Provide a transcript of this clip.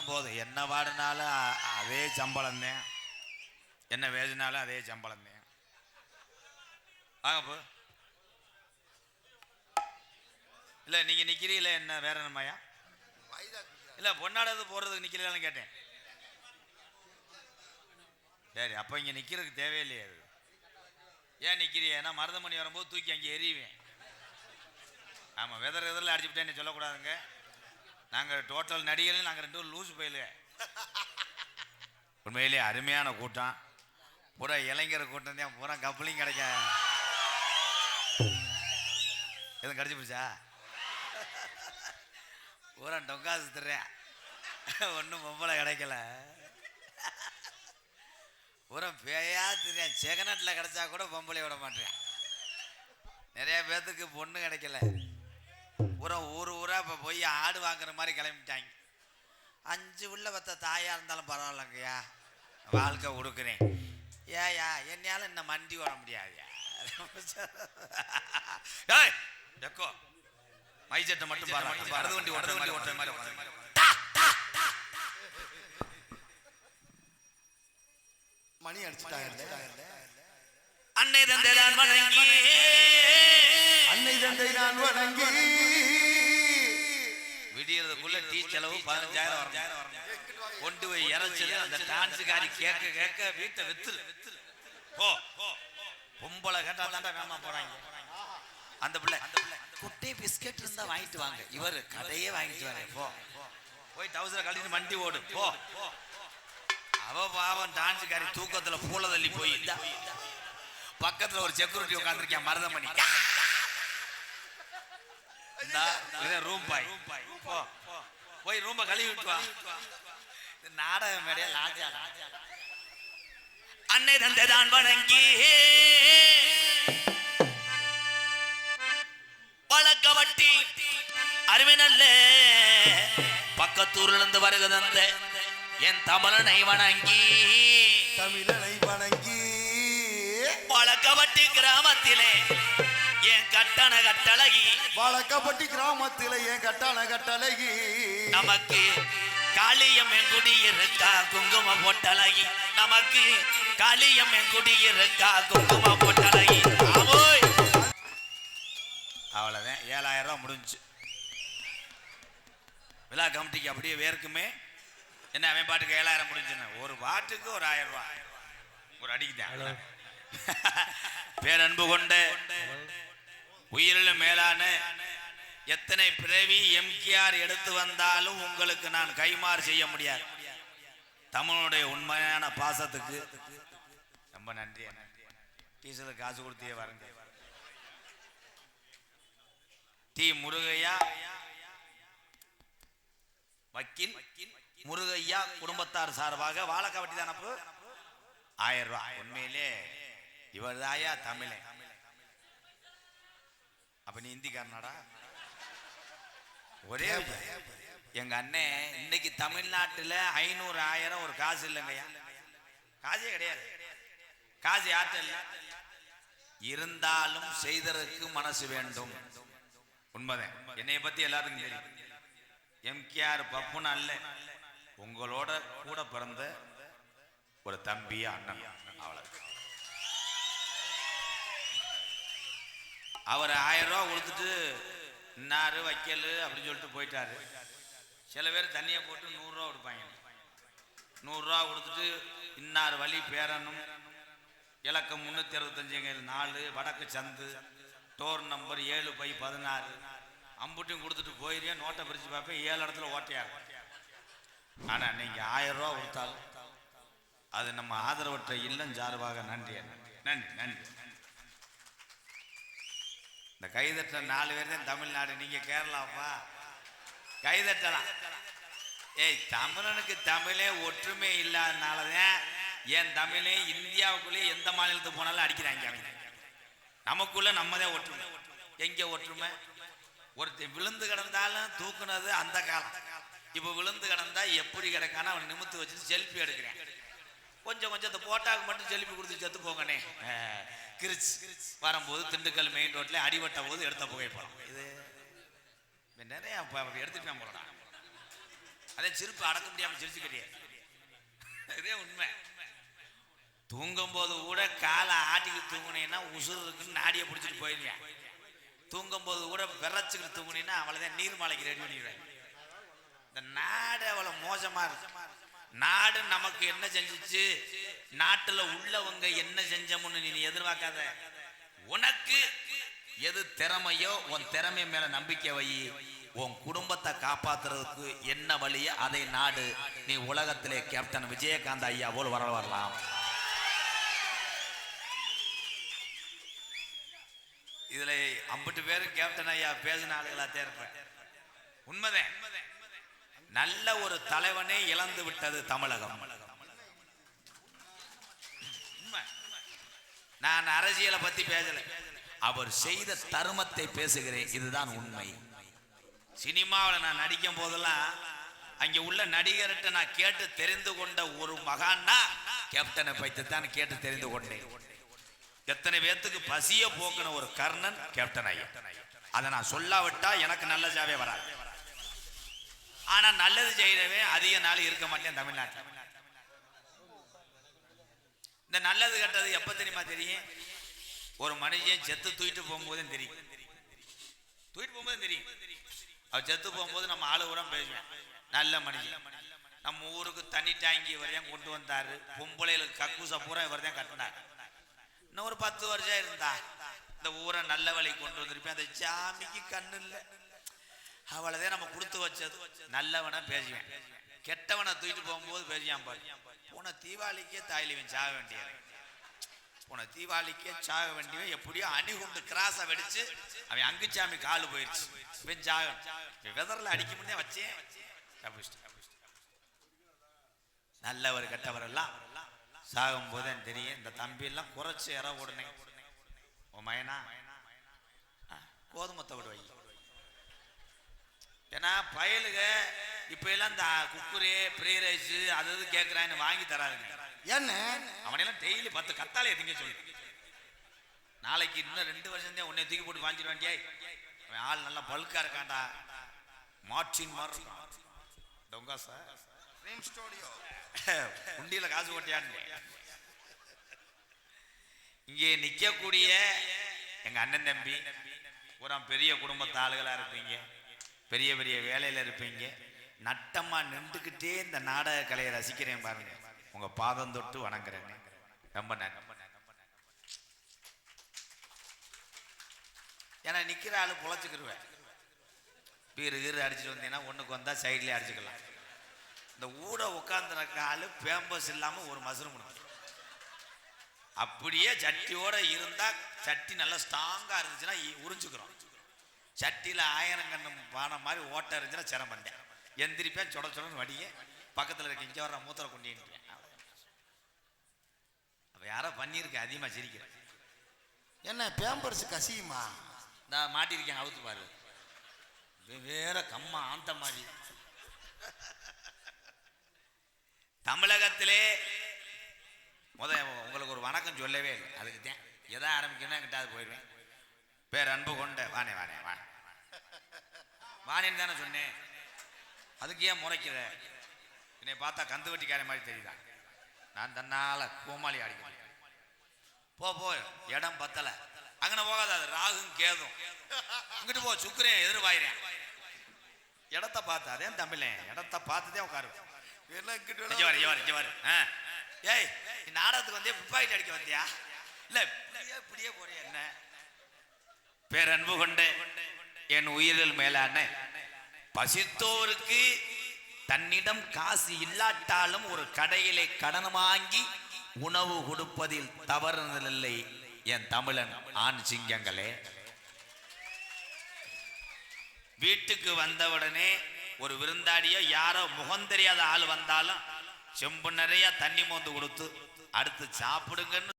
போதும் போதும். என்ன பாடினாலும் அதே சம்பளம் தான், என்ன வேதினாலும் அதே சம்பளம் தான். வாங்க போ. இல்லை நீங்கள் நிற்கிறீங்களே, என்ன வேற என்னம்மாயா? இல்லை பொன்னாடது போடுறதுக்கு நிற்கிறீங்களான்னு கேட்டேன். சரி, அப்போ இங்கே நிற்கிறதுக்கு தேவையில்லையே. அது ஏன் நிற்கிறீங்க? ஏன்னா மருதமணி வரும்போது தூக்கி அங்கே எறிவேன். ஆமாம், வெதரில் அடிச்சுட்டேன்னு சொல்லக்கூடாதுங்க. நாங்கள் டோட்டல் நடிகர்கள், நாங்கள் 2 லூஸ் போயிலுங்க. உண்மையிலேயே அருமையான கூட்டம், பூரா இளைஞர் கூட்டம் தான். பூரா கப்பலையும் கிடைக்க எதுவும் கிடச்சி போச்சா? பூரா டொங்காசு திறேன், ஒன்றும் பொம்பளை கிடைக்கல. பூரா பேயா திறேன். செகநாட்டில் கிடைச்சா கூட பொம்பளை விட மாட்டேன். நிறைய பேர்த்துக்கு பொண்ணு கிடைக்கல. பூரா ஊரா இப்போ போய் ஆடு வாங்குற மாதிரி கிளம்பிட்டாங்க. 5 உள்ள பத்த தாயாக இருந்தாலும் பரவாயில்லங்கய்யா, வாழ்க்கை கொடுக்குறேன். ஏயா என்னையாலும் இன்னும் மண்டி வர முடியாதுயா. எக்கோ மைச்சட்டை மட்டும் பாருங்க. அடுத்த வண்டி ஓட்டுற மாதிரி மணி அடிச்சுட்டாங்க. அன்னை தந்தை நான் வணங்கி, அன்னை தந்தை நான் வணங்கி, விடியறதுக்குள்ள டீ செலவு 15,000 வரும். கொண்டு போய் இறைச்சது அந்த டான்ஸுக்காரி கேட்க கேட்க வீட்டை வித்துரு. போ, பொம்பளை கேட்டா தாண்டா வேமா போறாங்க. அந்த பிள்ளை குட்டை பிஸ்கட் இருந்தா வாங்கிட்டு வாங்க, இவர் கதையே வாங்கிட்டு வாங்க. போ போய் டவுசரை கழிட்டு வண்டி ஓடு. போ. அவ பாவம் டான்ஸுக்காரி தூக்கத்துல பூல தள்ளி போய் பக்கத்துல ஒரு செக்யூரிட்டி உட்காந்துருக்கேன், மருதமணி. ரூம் பாய், போய் ரூம்ப கழுவி விட்டு வா. நாடக மேடைய லாஜா. அன்னை தந்தை தான் வணங்கி, பழக்க வட்டி அருமை நல்ல பக்கத்தூர்ல இருந்து வருக தந்த என் தமிழனை வணங்கி, தமிழனை வணங்கி, பழக்கவட்டி கிராமத்திலே என் கட்டண கட்டழகி, பழக்கப்பட்டி கிராமத்திலே என் கட்டண கட்டழகி, நமக்கு காளியம்மன் குடியிருக்கா குங்கும பொட்டழகி, நமக்கு காளியம்மன் குடியிருக்கா குங்கும பொட்டழகி. அவ்வளவுதான், 7,000 ரூபா முடிஞ்சு. விழா கமிட்டிக்கு அப்படியே வேர்க்குமே. என்ன அவன் பாட்டுக்கு 7,000 முடிஞ்சுன்னு, ஒரு பாட்டுக்கு ஒரு 1000 ரூபா ஒரு அடிக்குதான். பேரன்பு கொண்ட உயிரிலும் மேலான எத்தனை பிறவி எம்கேஆர் எடுத்து வந்தாலும் உங்களுக்கு நான் கைமாறு செய்ய முடியாது. தமிழுடைய உண்மையான பாசத்துக்கு ரொம்ப நன்றி. டீசலுக்கு காசு கொடுத்தே வரங்க. டி முருகையா வக்கீல் முருகையா குடும்பத்தார் சார்பாக வாழக்காவட்டி தான் 1000 ரூபா. உண்மையிலே இவர் தாயா தமிழே. அப்ப நீ இந்திக்காரனாடா? ஒரே எங்க அண்ணன் இன்னைக்கு தமிழ்நாட்டில் 500 1000 ஒரு காசு இல்லைங்கய்யா, காசே கிடையாது. காசு யார்ட்ட இல்லை, இருந்தாலும் செய்ததற்கு மனசு வேண்டும். உண்மைதான். என்னைய பத்தி எல்லாத்துக்கும் தெரியும். எம்கேஆர் பப்புன்னு அல்ல, உங்களோட கூட பிறந்த ஒரு தம்பியா அண்ணன். அவ்வளவு. அவர் 1000 ரூபா கொடுத்துட்டு இன்னாரு வைக்கல் அப்படின்னு சொல்லிட்டு போயிட்டாரு. சில பேர் தண்ணியை போட்டு 100 ரூபா கொடுப்பாங்க. 100 ரூபா கொடுத்துட்டு இன்னார் வழி பேரனும் இலக்கம் 365 வடக்கு சந்து டோர் நம்பர் 7/16 அம்புட்டையும் கொடுத்துட்டு போயிருக்கேன். நோட்டை பிரித்து பார்ப்பேன், 7 இடத்துல ஓட்டையாக. ஆனால் நீங்கள் 1000 ரூபா கொடுத்தாலும் அது நம்ம ஆதரவற்ற இல்லம் சார்பாக நன்றி நன்றி நன்றி. இந்த கைதட்ட 4 பேர் தான் தமிழ்நாடு, நீங்கள் கேரளாப்பா கைதட்டலாம். ஏய், தமிழனுக்கு தமிழே ஒற்றுமை இல்லாதனாலதான் என் தமிழே இந்தியாவுக்குள்ளே எந்த மாநிலத்துக்கு போனாலும் அடிக்கிறாங்க. நமக்குள்ள நம்மதான் ஒற்றுமை. எங்க ஒற்றுமை? ஒருத்தர் விழுந்து கிடந்தாலும் தூக்குனது அந்த காலம். இப்ப விழுந்து கிடந்தா எப்படி கிடக்கான அவன் நிமித்து வச்சு செல்ஃபி எடுக்கிறேன். கொஞ்சம் கொஞ்சம் போட்டாக்கு மட்டும் செல்ஃபி கொடுத்து செத்து போங்கண்ணே. கிரிச் வரும்போது திண்டுக்கல் மெயின் ரோட்ல அடிபட்ட போது எடுத்த புகைப்படம். இது நிறைய எடுத்துட்டு போறா. அதே சிரிப்பு அடக்க முடியாம சிரிச்சுக்கிட்டே, இதே உண்மை. தூங்கும் போது கூட காலை ஆட்டிக்கிட்டு தூங்குனீங்கன்னா உசுறு இருக்குன்னு நாடியை பிடிச்சிட்டு போயிருவேன். தூங்கும் போது கூட விரைச்சுக்கிட்டு தூங்குனீங்கன்னா அவ்வளவுதான் நீர்மாலைக்கு ரெடி பண்ணிடுவேன். இந்த நாடு அவ்வளவு மோசமா இருக்கு. நாடு நமக்கு என்ன செஞ்சிச்சு, நாட்டுல உள்ளவங்க என்ன செஞ்சோம்னு நீ எதிர்பார்க்காத. உனக்கு எது திறமையோ உன் திறமை மேல நம்பிக்கை வை. உன் குடும்பத்தை காப்பாத்துறதுக்கு என்ன வழியோ அதை நாடு. நீ உலகத்திலே கேப்டன் விஜயகாந்த் ஐயா போல் வரலாம். இதுல 50 பேரு கேப்டன் ஐயா பேசின ஆளுகளா தேர்ப்பேன். உண்மைதான். நல்ல ஒரு தலைவனை இழந்து விட்டது தமிழகம். நான் அரசியலை பத்தி பேசல, அவர் செய்த தர்மத்தை பேசுகிறேன். இதுதான் உண்மை. சினிமாவில் நான் நடிக்கும் போதெல்லாம் அங்கே உள்ள நடிகர்கிட்ட நான் கேட்டு தெரிந்து கொண்ட ஒரு மகான்னா கேப்டனை பற்றி தான் கேட்டு தெரிந்து கொண்டேன். எத்தனை பேத்துக்கு பசிய போக்குன ஒரு கர்ணன் கேப்டன் ஐயா. அதை நான் சொல்லாவிட்டா எனக்கு நல்ல ஜாவே வராது. ஆனா நல்லது செய்யறவே அதிக நாள் இருக்க மாட்டேன் தமிழ்நாட்டில். இந்த நல்லது கெட்டது எப்ப தெரியுமா தெரியும்? ஒரு மனுஷன் செத்து தூக்கிட்டு போகும்போதும் தெரியும். தூக்கிட்டு போகும்போதும் தெரியும். அவர் செத்து போகும்போது நம்ம ஆளு கூட பேசுவேன், நல்ல மனுஷன், நம்ம ஊருக்கு தண்ணி டேங்கி இவரையும் கொண்டு வந்தாரு, பொம்பளைகளுக்கு கக்கூச பூரா இவர் தான் கட்டினார். இன்னும் ஒரு 10 வருஷம் இருந்தா இந்த ஊரை நல்ல வழி கொண்டு வந்திருப்பேன். அந்த சாமிக்கு கண்ணு இல்லை, அவளதான் நம்ம கொடுத்து வச்சது. நல்லவனை பேசுவேன், கெட்டவனை தூக்கிட்டு போகும்போது பேசியான் பாரு. போன தீபாவளிக்கே தாயிலிவன் சாக வேண்டியவன், போன தீபாவளிக்கே சாக வேண்டியவன் எப்படியோ அணிகுண்டு கிராஸை வெடிச்சு அவன் அங்குச்சாமி காலு போயிடுச்சு. இவன் சாகன் வெதரில் அடிக்க முடியே வச்சேன். நல்லவர் கெட்டவர் எல்லாம் சாகும் போது தெரியும். இந்த தம்பி எல்லாம் குறைச்சு இற உடனே உன் மயனா கோதுமத்தை விடு வை. ஏன்னா பயலுக இப்ப எல்லாம் இந்த குக்குரே ஃப்ரை ரைஸ் அது கேட்கிறான்னு வாங்கி தராதுங்க. என்ன அவனெல்லாம் டெய்லி 10 கத்தாலே திங்க சொல்லு. நாளைக்கு இன்னும் 2 வருஷம் தான் உன்னை தூக்கி போட்டு வாங்கிட வேண்டிய. அவன் ஆள் நல்லா பல்கா இருக்கான்டா, மார்டின் மாதிரி இருக்கான். டொங்கா சார் உண்டியில காசு போட்டியான்னு. இங்கே நிக்கக்கூடிய எங்க அண்ணன் தம்பி ஒரு பெரிய குடும்பத்து ஆளுகளா இருப்பீங்க, பெரிய பெரிய வேலையில இருப்பீங்க. நட்டமா நின்றுக்கிட்டே இந்த நாடக கலையை ரசிக்கிறேன் பாருங்க. உங்க பாதம் தொட்டு வணங்குறேன். ரொம்ப நன்றி. ஏன்னா நிக்கிற ஆளு பொழைச்சுக்கிருவேன். பீரு கீரு அடிச்சுட்டு வந்தீங்கன்னா ஒண்ணுக்கு வந்தா சைட்லயே அடிச்சுக்கலாம். இந்த ஊட உட்கார்ந்துருக்க ஆளு பேம்பஸ் இல்லாம ஒரு மசரும் முடியும். அப்படியே சட்டியோட இருந்தா சட்டி நல்லா ஸ்ட்ராங்கா இருந்துச்சுன்னா உறிஞ்சுக்கிறோம். சட்டியில 1000 கண்ணு பானை மாதிரி ஓட்ட இருந்துச்சுன்னா சிரமண்டேன் எந்திரிப்பேன், சொட சொடன்னு வடிய பக்கத்துல இருக்க இங்க வர்ற மூத்திர கொண்டிருப்பேன். அப்ப யாரோ பண்ணியிருக்க அதிகமா சிரிக்கிறேன். என்ன பேம்பர்ஸ் கசியுமா? நான் மாட்டிருக்கேன், அவுத்து பாரு. வேற கம்மா ஆந்த மாதிரி. தமிழகத்திலே உங்களுக்கு ஒரு வணக்கம் சொல்லவே இல்லை. அதுக்கு தான் எதா ஆரம்பிக்கணும் கிட்டாது போயிடுவேன். பேர் அன்பு கொண்ட வானே வானே வானே வானேன்னு தானே சொன்னேன். அதுக்கு ஏன் முறைக்கிற? என்னை பார்த்தா கந்து வெட்டிக்கார மாதிரி தெரியுதா? நான் தன்னால கோமாளி அடிக்கிறேன். போ இடம் பத்தல, அங்கன போகாத. அது ராகும் கேதும். இங்கிட்டு போ, சுக்குறேன் எதிர்பாயிறேன். இடத்த பார்த்து அதே தமிழ் இடத்த பார்த்துதான் உட்காருவேன். ஏய், நீ நாடகத்துக்கு வந்தே புப்பாயிட்டு அடிக்க வந்தியா? இல்ல இப்படியே போறிய என்ன? பேரன்பு கொண்டே என் உயிரில் மேலான பசித்தோருக்கு தன்னிடம் காசு இல்லாட்டாலும் ஒரு கடையிலே கடன் வாங்கி உணவு கொடுப்பதில் தவறுதலில்லை என் தமிழன் ஆண் சிங்கங்களே. வீட்டுக்கு வந்தவுடனே ஒரு விருந்தாடியோ யாரோ முகம் தெரியாத ஆள் வந்தாலும் செம்பு நிறைய தண்ணி மோந்து கொடுத்து அடுத்து சாப்பிடுங்கன்னு